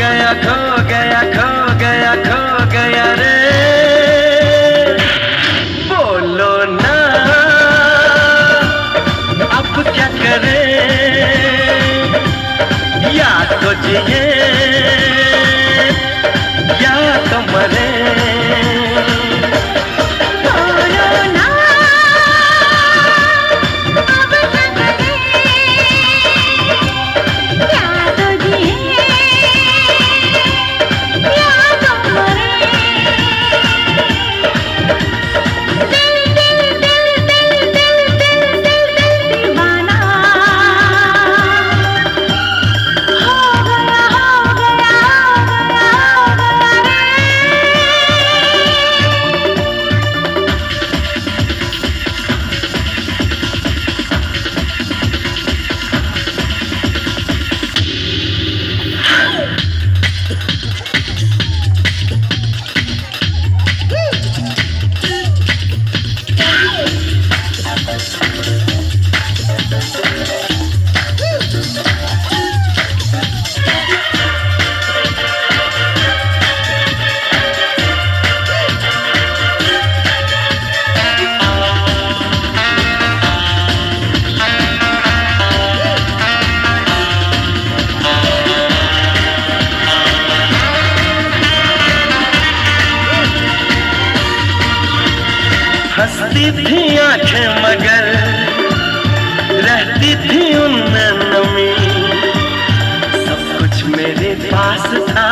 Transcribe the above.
गया खो गया खो गया खो गया रे। बोलो ना अब क्या करें, या तो जिए या तो मरे। हंसती थी आंखें मगर रहती थी उनमें नमी। सब कुछ मेरे पास था